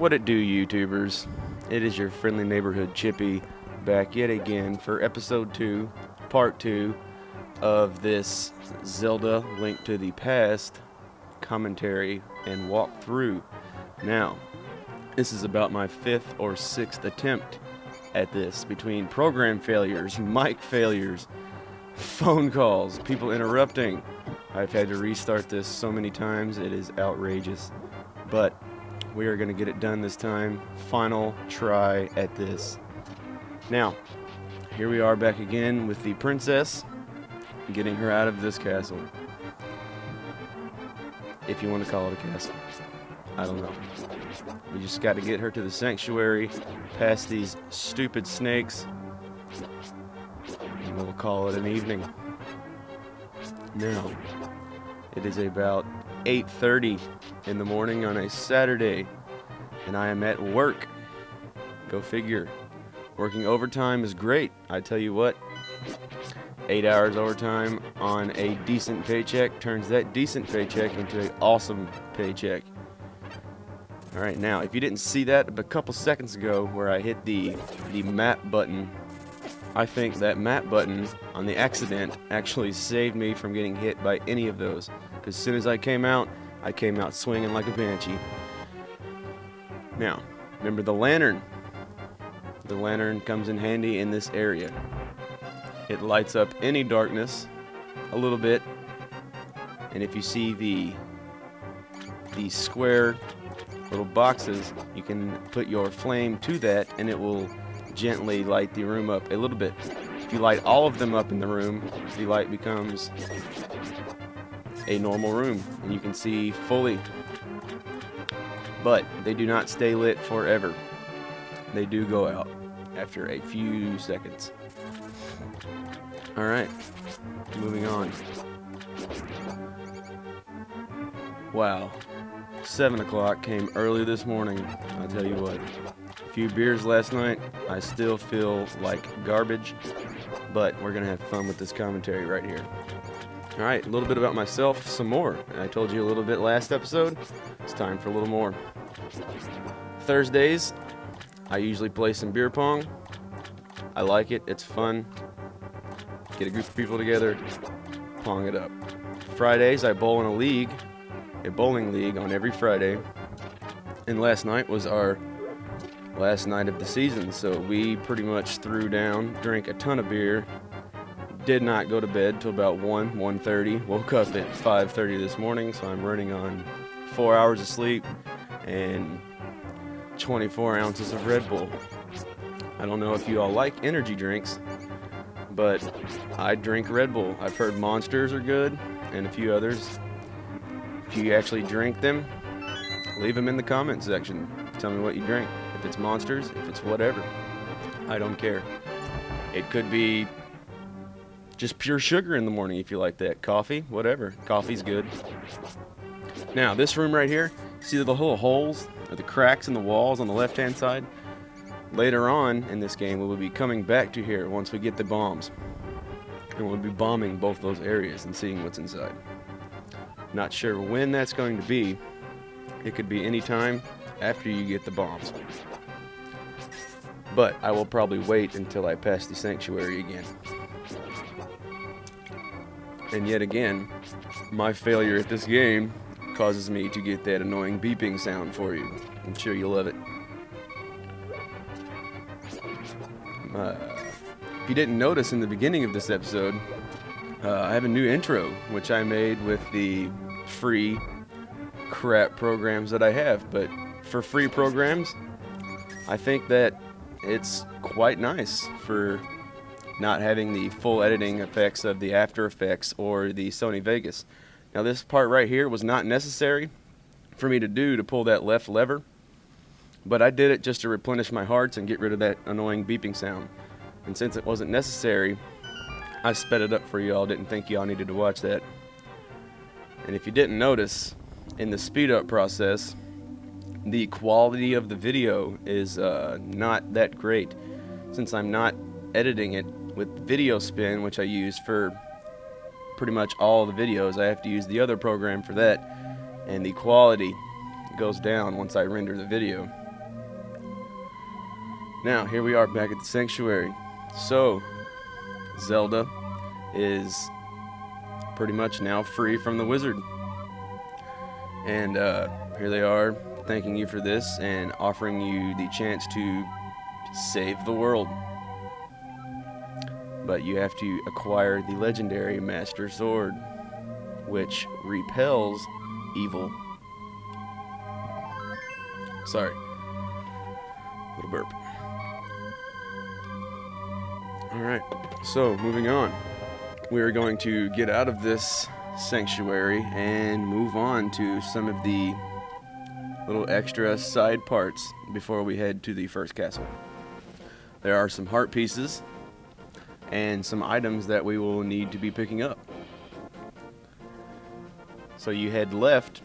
What it do, YouTubers? It is your friendly neighborhood Chippy back yet again for episode 2, part 2 of this Zelda Link to the Past commentary and walkthrough. Now, this is about my 5th or 6th attempt at this, between program failures, mic failures, phone calls, people interrupting. I've had to restart this so many times, it is outrageous. But we are going to get it done this time. Final try at this. Now, here we are back again with the princess, getting her out of this castle. If you want to call it a castle. I don't know. We just got to get her to the sanctuary, past these stupid snakes, and we'll call it an evening. Now, it is about 8:30 in the morning on a Saturday, and I am at work. Go figure. Working overtime is great. I tell you what, 8 hours overtime on a decent paycheck turns that decent paycheck into an awesome paycheck. Alright, now, if you didn't see that a couple seconds ago where I hit the map button, I think that map button on the accident actually saved me from getting hit by any of those. Because as soon as I came out swinging like a banshee. Now, remember the lantern. The lantern comes in handy in this area. It lights up any darkness a little bit. And if you see the square little boxes, you can put your flame to that and it will gently light the room up a little bit. If you light all of them up in the room, the light becomes a normal room and you can see fully. But they do not stay lit forever. They do go out after a few seconds. Alright, moving on. Wow. 7 o'clock came early this morning. I'll tell you what. A few beers last night. I still feel like garbage, but we're gonna have fun with this commentary right here. Alright, a little bit about myself, some more. I told you a little bit last episode. It's time for a little more. Thursdays, I usually play some beer pong. I like it, it's fun. Get a group of people together, pong it up. Fridays, I bowl in a bowling league on every Friday. And last night was our last night of the season, so we pretty much threw down, drank a ton of beer, did not go to bed till about 1:30, woke up at 5:30 this morning, so I'm running on 4 hours of sleep and 24 ounces of Red Bull. I don't know if you all like energy drinks, but I drink Red Bull. I've heard Monsters are good and a few others. If you actually drink them, leave them in the comment section. Tell me what you drink. If it's Monsters, if it's whatever. I don't care. It could be just pure sugar in the morning if you like that. Coffee, whatever. Coffee's good. Now, this room right here, see the little holes or the cracks in the walls on the left-hand side? Later on in this game, we will be coming back to here once we get the bombs. And we'll be bombing both those areas and seeing what's inside. Not sure when that's going to be. It could be any time after you get the bombs. But I will probably wait until I pass the sanctuary again. And yet again, my failure at this game causes me to get that annoying beeping sound for you. I'm sure you'll love it. If you didn't notice in the beginning of this episode, I have a new intro, which I made with the free crap programs that I have. But for free programs, I think that it's quite nice for not having the full editing effects of the After Effects or the Sony Vegas. Now this part right here was not necessary for me to do to pull that left lever, but I did it just to replenish my hearts and get rid of that annoying beeping sound. And since it wasn't necessary, I sped it up for y'all. Didn't think y'all needed to watch that. And if you didn't notice, in the speed up process, the quality of the video is not that great, since I'm not editing it with video spin, which I use for pretty much all the videos. I have to use the other program for that, and the quality goes down once I render the video. Now, here we are back at the sanctuary. So, Zelda is pretty much now free from the wizard. And here they are thanking you for this and offering you the chance to save the world. But you have to acquire the legendary Master Sword, which repels evil. Sorry. Little burp. Alright, so moving on. We are going to get out of this sanctuary and move on to some of the little extra side parts before we head to the first castle. There are some heart pieces and some items that we will need to be picking up. So you head left,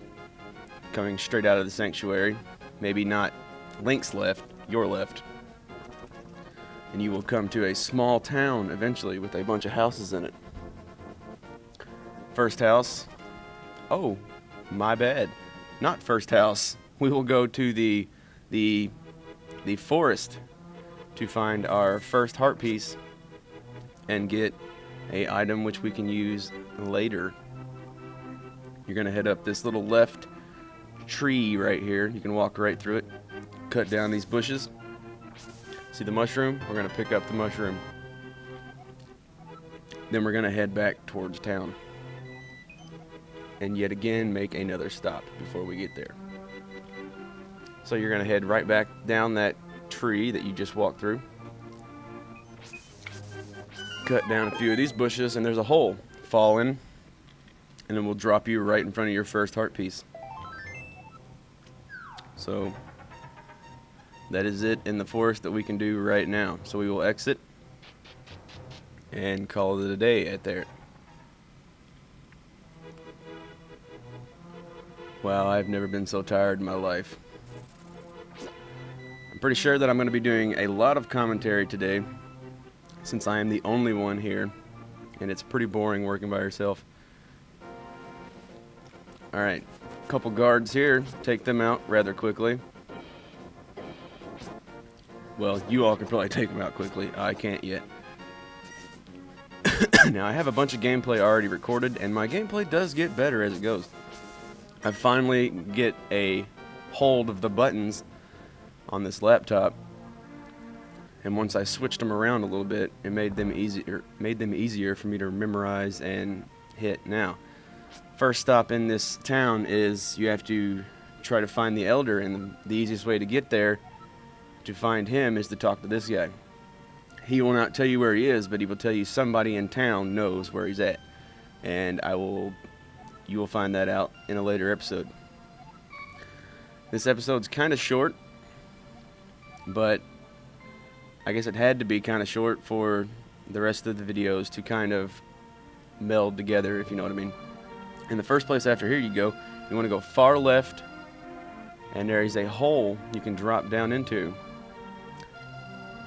coming straight out of the sanctuary, maybe not Link's left, your left, and you will come to a small town eventually with a bunch of houses in it. First house, oh, my bad, not first house. We will go to the forest to find our first heart piece and get a item which we can use later. You're gonna head up this little left tree right here. You can walk right through it, cut down these bushes. See the mushroom? We're gonna pick up the mushroom. Then we're gonna head back towards town. And yet again make another stop before we get there. So you're gonna head right back down that tree that you just walked through. Cut down a few of these bushes and there's a hole. Fall in and then we'll drop you right in front of your first heart piece. So that is it in the forest that we can do right now. So we will exit and call it a day at there. Wow, I've never been so tired in my life. I'm pretty sure that I'm going to be doing a lot of commentary today since I am the only one here and it's pretty boring working by yourself. Alright, a couple guards here. Take them out rather quickly. Well, you all can probably take them out quickly. I can't yet. Now, I have a bunch of gameplay already recorded, and my gameplay does get better as it goes. I finally get a hold of the buttons on this laptop, and once I switched them around a little bit, it made them easier for me to memorize and hit. Now, first stop in this town is you have to try to find the elder, and the easiest way to get there to find him is to talk to this guy. He will not tell you where he is, but he will tell you somebody in town knows where he's at, and you will find that out in a later episode. This episode's kind of short, but I guess it had to be kind of short for the rest of the videos to kind of meld together, if you know what I mean. In the first place after here you go, you want to go far left, and there is a hole you can drop down into.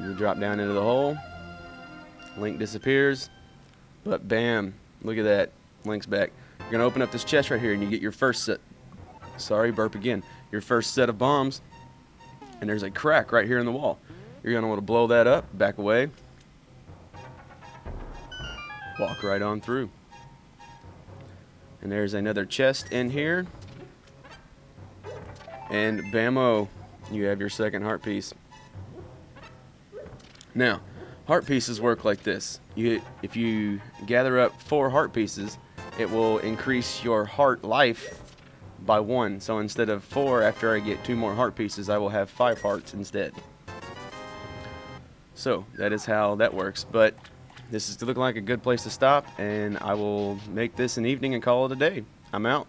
You drop down into the hole, Link disappears, but bam, look at that, Link's back. You're going to open up this chest right here and you get your first set, sorry, burp again, your first set of bombs, and there's a crack right here in the wall. You're going to want to blow that up, back away, walk right on through. And there's another chest in here, and bammo, you have your second heart piece. Now, heart pieces work like this. If you gather up 4 heart pieces, it will increase your heart life by 1. So instead of 4, after I get 2 more heart pieces, I will have 5 hearts instead. So that is how that works. But this is looking like a good place to stop, and I will make this an evening and call it a day. I'm out.